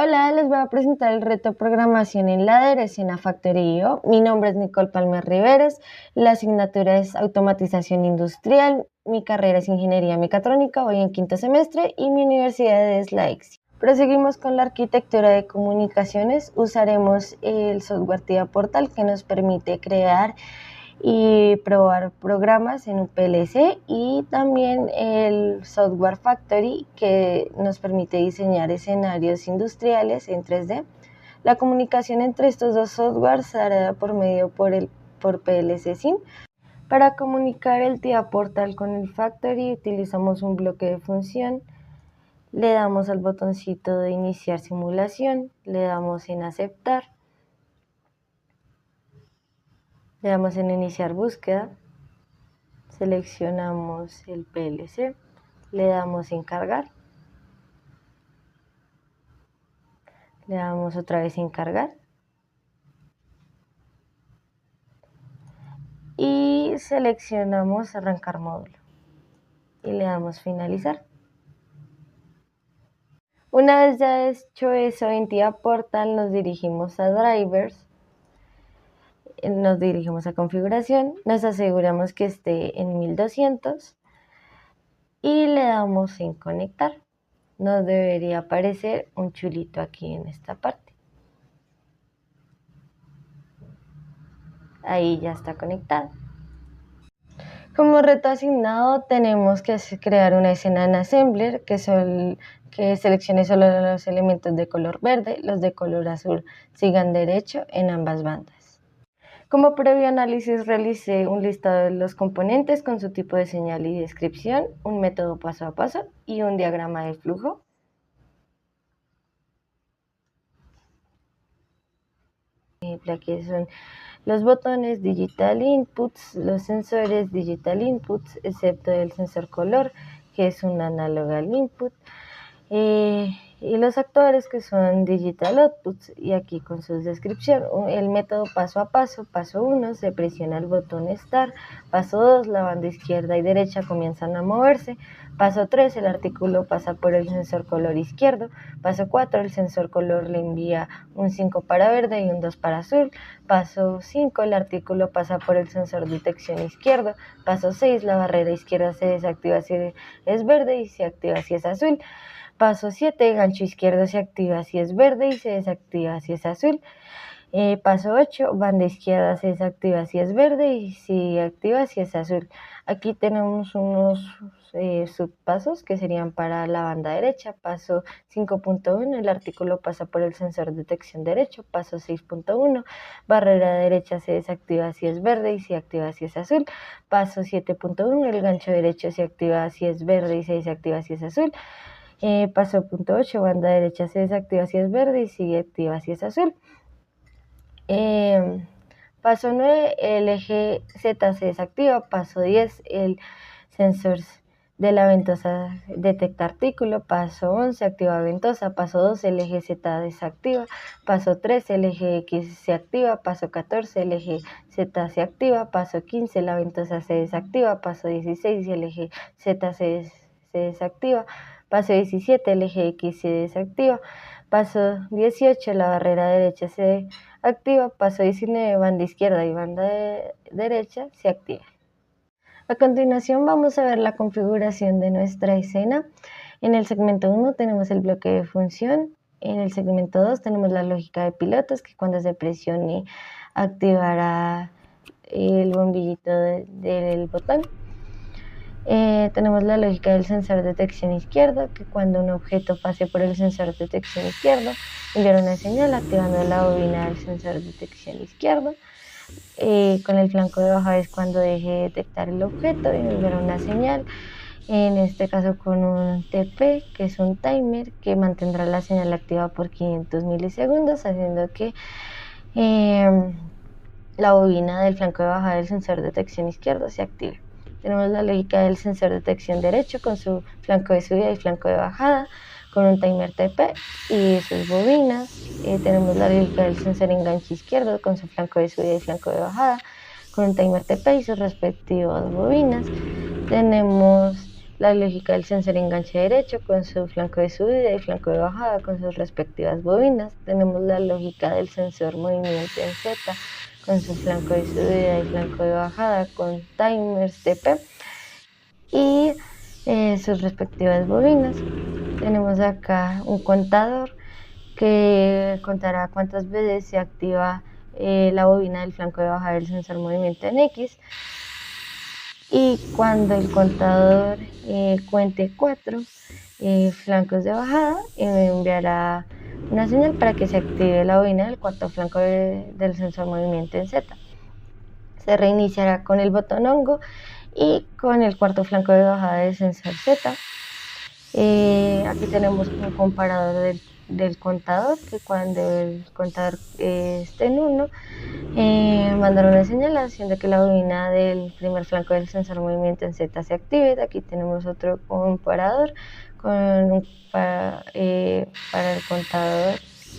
Hola, les voy a presentar el reto de programación en ladder Escena Factory.io. Mi nombre es Nicole Palmer Riveres, la asignatura es Automatización Industrial, mi carrera es Ingeniería Mecatrónica, voy en quinto semestre y mi universidad es la EXI. Proseguimos con la arquitectura de comunicaciones, usaremos el software TIA Portal que nos permite crear y probar programas en un PLC y también el Software Factory que nos permite diseñar escenarios industriales en 3D. La comunicación entre estos dos softwares se hará por PLC SIM. Para comunicar el TIA Portal con el Factory utilizamos un bloque de función, le damos al botoncito de iniciar simulación, le damos en aceptar. Le damos en iniciar búsqueda, seleccionamos el PLC, le damos en cargar, le damos otra vez en cargar y seleccionamos arrancar módulo y le damos finalizar. Una vez ya hecho eso en TIA Portal nos dirigimos a drivers, nos dirigimos a configuración, nos aseguramos que esté en 1200 y le damos en conectar. Nos debería aparecer un chulito aquí en esta parte. Ahí ya está conectado. Como reto asignado tenemos que crear una escena en Assembler que seleccione solo los elementos de color verde, los de color azul sigan derecho en ambas bandas. Como previo análisis realicé un listado de los componentes con su tipo de señal y descripción, un método paso a paso y un diagrama de flujo. Aquí son los botones Digital Inputs, los sensores Digital Inputs, excepto el sensor color, que es un Analog Input, y los actores que son Digital Outputs, y aquí con su descripción. El método paso a paso, paso 1, se presiona el botón Start, paso 2, la banda izquierda y derecha comienzan a moverse, paso 3, el artículo pasa por el sensor color izquierdo, paso 4, el sensor color le envía un 5 para verde y un 2 para azul, paso 5, el artículo pasa por el sensor detección izquierdo, paso 6, la barrera izquierda se desactiva si es verde y se activa si es azul, paso 7, gancho izquierdo se activa si es verde y se desactiva si es azul. Paso 8, banda izquierda se desactiva si es verde y se activa si es azul. Aquí tenemos unos subpasos que serían para la banda derecha. Paso 5.1, el artículo pasa por el sensor detección derecho. Paso 6.1, barrera derecha se desactiva si es verde y se activa si es azul. Paso 7.1, el gancho derecho se activa si es verde y se desactiva si es azul. Paso punto 8, banda derecha se desactiva si es verde y sigue activa si es azul. Paso 9, el eje Z se desactiva. Paso 10, el sensor de la ventosa detecta artículo. Paso 11, activa ventosa. Paso 12, el eje Z desactiva. Paso 13, el eje X se activa. Paso 14, el eje Z se activa. Paso 15, la ventosa se desactiva. Paso 16, el eje Z se desactiva. Paso 17, el eje X se desactiva. Paso 18, la barrera derecha se activa. Paso 19, banda izquierda y banda derecha se activa. A continuación vamos a ver la configuración de nuestra escena. En el segmento 1 tenemos el bloque de función. En el segmento 2 tenemos la lógica de pilotos, que cuando se presione activará el bombillito del botón. Tenemos la lógica del sensor de detección izquierdo, que cuando un objeto pase por el sensor de detección izquierdo, enviará una señal activando la bobina del sensor de detección izquierdo. Con el flanco de bajada es cuando deje de detectar el objeto y enviará una señal, en este caso con un TP, que es un timer, que mantendrá la señal activa por 500 milisegundos, haciendo que la bobina del flanco de bajada del sensor de detección izquierdo se active. Tenemos la lógica del sensor de detección derecho con su flanco de subida y flanco de bajada, con un timer TP y sus bobinas. Tenemos la lógica del sensor enganche izquierdo con su flanco de subida y flanco de bajada, con un timer TP y sus respectivas bobinas. Tenemos la lógica del sensor enganche derecho con su flanco de subida y flanco de bajada con sus respectivas bobinas. Tenemos la lógica del sensor movimiento en Z con su flanco de subida y flanco de bajada con timers TP y sus respectivas bobinas. Tenemos acá un contador que contará cuántas veces se activa la bobina del flanco de bajada del sensor movimiento en X, y cuando el contador cuente 4 flancos de bajada, me enviará una señal para que se active la bobina del cuarto flanco del sensor movimiento en Z. Se reiniciará con el botón hongo y con el cuarto flanco de bajada del sensor Z. Aquí tenemos un comparador del contador, que cuando el contador esté en 1, mandará una señal haciendo que la bobina del primer flanco del sensor movimiento en Z se active. Aquí tenemos otro comparador para el contador,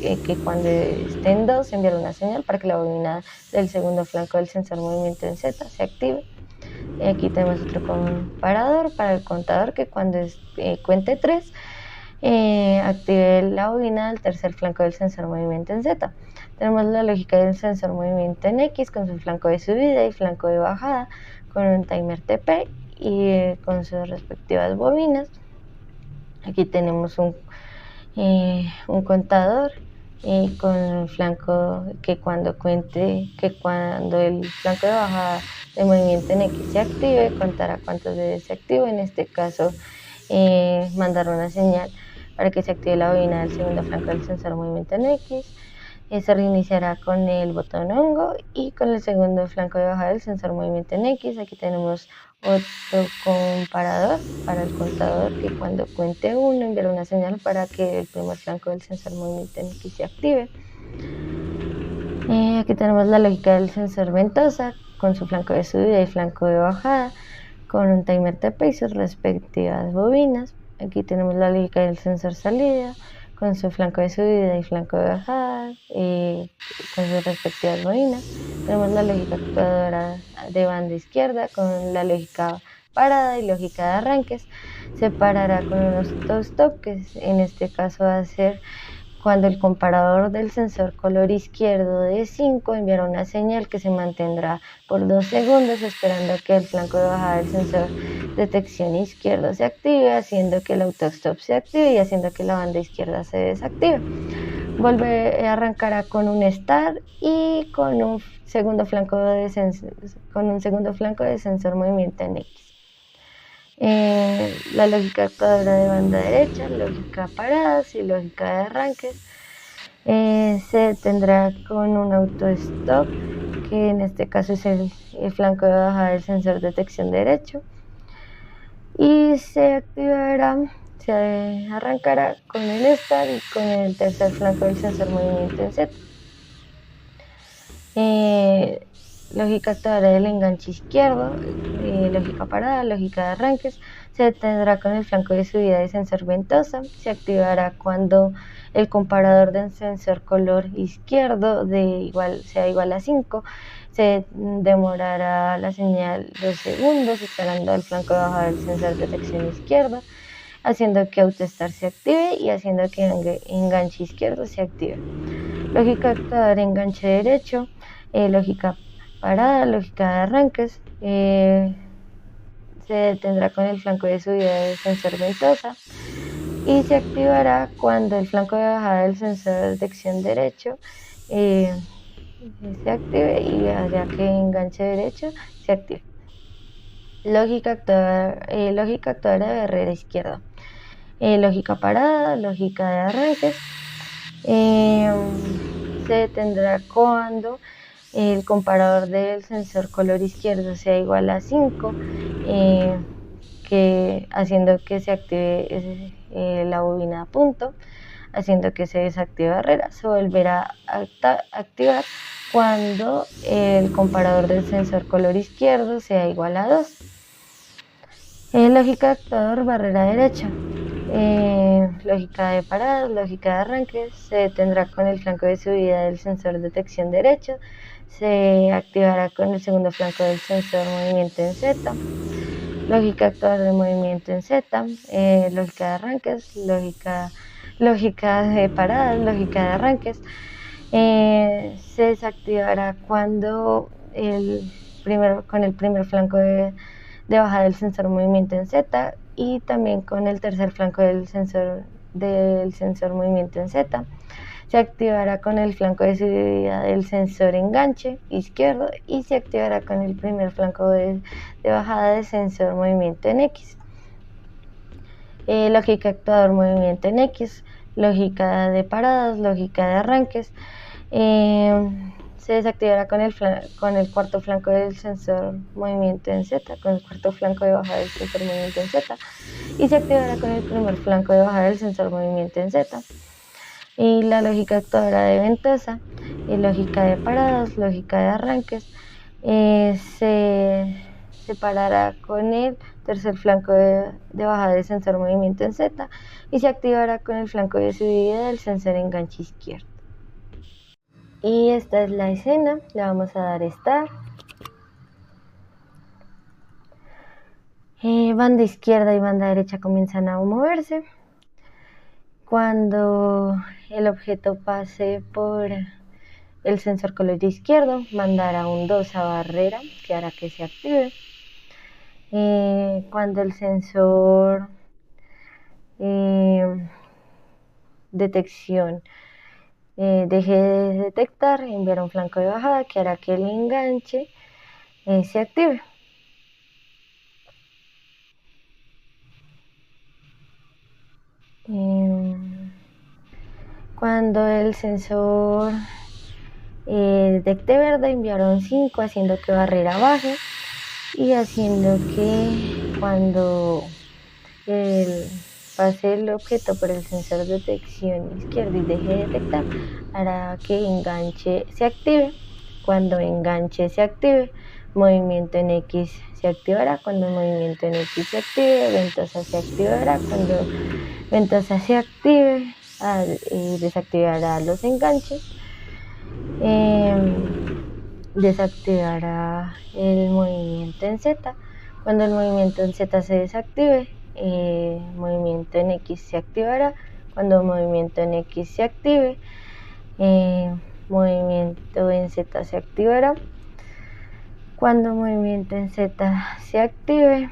que cuando esté en 2 enviará una señal para que la bobina del segundo flanco del sensor movimiento en Z se active. Aquí tenemos otro comparador para el contador, que cuando cuente 3 active la bobina del tercer flanco del sensor movimiento en Z. Tenemos la lógica del sensor movimiento en X con su flanco de subida y flanco de bajada con un timer TP y con sus respectivas bobinas. Aquí tenemos un contador con el flanco que cuando el flanco de bajada de movimiento en X se active, contará cuántas veces se activa. En este caso, mandar una señal para que se active la bobina del segundo flanco del sensor movimiento en X. Se reiniciará con el botón hongo y con el segundo flanco de bajada del sensor movimiento en X. Aquí tenemos otro comparador para el contador, que cuando cuente 1 enviará una señal para que el primer flanco del sensor movimiento en X se active. Aquí tenemos la lógica del sensor ventosa con su flanco de subida y flanco de bajada con un timer TP y sus respectivas bobinas. Aquí tenemos la lógica del sensor salida con su flanco de subida y flanco de bajada con sus respectivas bobinas. Tenemos la lógica actuadora de banda izquierda con la lógica parada y lógica de arranques. Se parará con unos auto-stop, que en este caso va a ser cuando el comparador del sensor color izquierdo de 5 enviará una señal que se mantendrá por 2 segundos esperando que el flanco de bajada del sensor detección izquierdo se active, haciendo que el autostop se active y haciendo que la banda izquierda se desactive. Arrancará con un start y con un segundo flanco de sensor movimiento en X. La lógica actuadora de banda derecha, lógica paradas y lógica de arranques se detendrá con un auto-stop, que en este caso es el flanco de bajada del sensor detección derecho, y se arrancará con el start y con el tercer flanco del sensor movimiento en Z. Lógica actuadora del enganche izquierdo, lógica parada, lógica de arranques, se detendrá con el flanco de subida de sensor ventosa. Se activará cuando el comparador del sensor color izquierdo sea igual a 5. Se demorará la señal 2 segundos esperando el flanco de bajada del sensor detección izquierdo, haciendo que autostart se active y haciendo que enganche izquierdo se active. Lógica actuadora enganche derecho, lógica parada, lógica de arranques, se detendrá con el flanco de subida del sensor ventosa y se activará cuando el flanco de bajada del sensor de detección derecho se active y hará que enganche derecho se active. Lógica actuadora de barrera izquierda, lógica parada, lógica de arranques, se detendrá cuando el comparador del sensor color izquierdo sea igual a 5, haciendo que se active la bobina a punto, haciendo que se desactive barrera. Se volverá a activar cuando el comparador del sensor color izquierdo sea igual a 2. Lógica de actuador barrera derecha, lógica de paradas, lógica de arranques, se detendrá con el flanco de subida del sensor detección derecho, se activará con el segundo flanco del sensor movimiento en Z. lógica actuador de movimiento en Z, lógica de arranques, lógica de paradas, lógica de arranques. Se desactivará cuando con el primer flanco de bajada del sensor movimiento en Z y también con el tercer flanco del sensor movimiento en Z. Se activará con el flanco de subida del sensor enganche izquierdo y se activará con el primer flanco de bajada del sensor movimiento en X. Lógica actuador movimiento en X, lógica de paradas, lógica de arranques. Se desactivará con el cuarto flanco del sensor movimiento en Z, con el cuarto flanco de bajada del sensor movimiento en Z, y se activará con el primer flanco de bajada del sensor movimiento en Z. Y la lógica actuadora de ventosa, lógica de paradas, lógica de arranques, se separará con el tercer flanco de bajada del sensor movimiento en Z y se activará con el flanco de subida del sensor enganche izquierdo. Y esta es la escena, le vamos a dar Start. Banda izquierda y banda derecha comienzan a moverse. Cuando el objeto pase por el sensor color izquierdo, mandará un 2 a barrera que hará que se active. Cuando el sensor detección deje de detectar, enviará un flanco de bajada que hará que el enganche se active. Cuando el sensor detecte verde, enviará un 5 haciendo que barrera baje y haciendo que cuando pase el objeto por el sensor de detección izquierdo y deje de detectar, hará que enganche se active. Cuando enganche se active, movimiento en X se activará. Cuando movimiento en X se active, ventosa se activará. Cuando ventosa se active, desactivará los enganches. Desactivará el movimiento en Z. Cuando el movimiento en Z se desactive, movimiento en X se activará. Cuando el movimiento en X se active, movimiento en Z se activará. Cuando el movimiento en Z se active,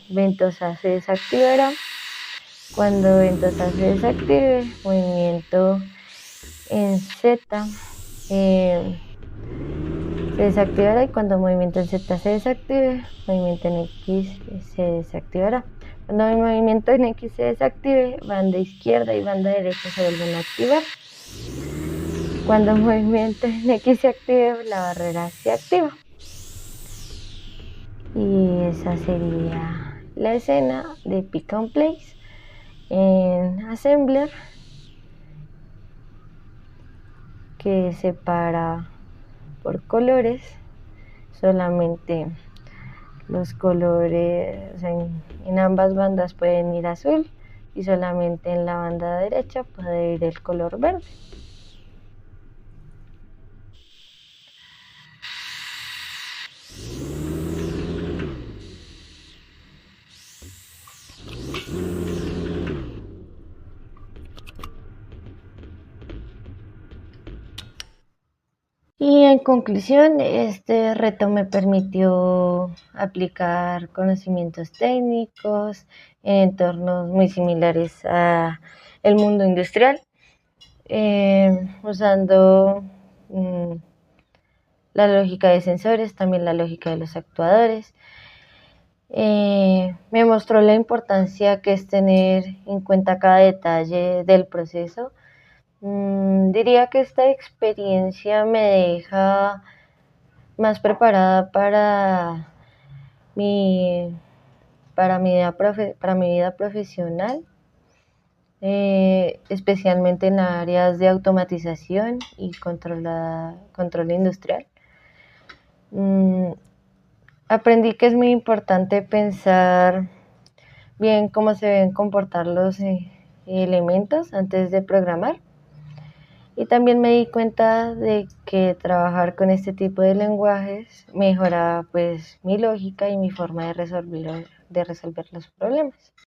ventosa se desactivará. Cuando ventosa se desactive, movimiento en Z se desactivará y cuando movimiento en Z se desactive, movimiento en X se desactivará. Cuando el movimiento en X se desactive, banda izquierda y banda derecha se vuelven a activar. Cuando el movimiento en X se active, la barrera se activa. Y esa sería la escena de Pick and Place en Assembler, que separa por colores. Solamente los colores, o sea, en ambas bandas pueden ir azul y solamente en la banda derecha puede ir el color verde. Y en conclusión, este reto me permitió aplicar conocimientos técnicos en entornos muy similares a el mundo industrial, usando la lógica de sensores, también la lógica de los actuadores. Me mostró la importancia que es tener en cuenta cada detalle del proceso. Diría que esta experiencia me deja más preparada para mi vida profesional, especialmente en áreas de automatización y control industrial. Aprendí que es muy importante pensar bien cómo se deben comportar los elementos antes de programar. Y también me di cuenta de que trabajar con este tipo de lenguajes mejora pues mi lógica y mi forma de resolver los problemas.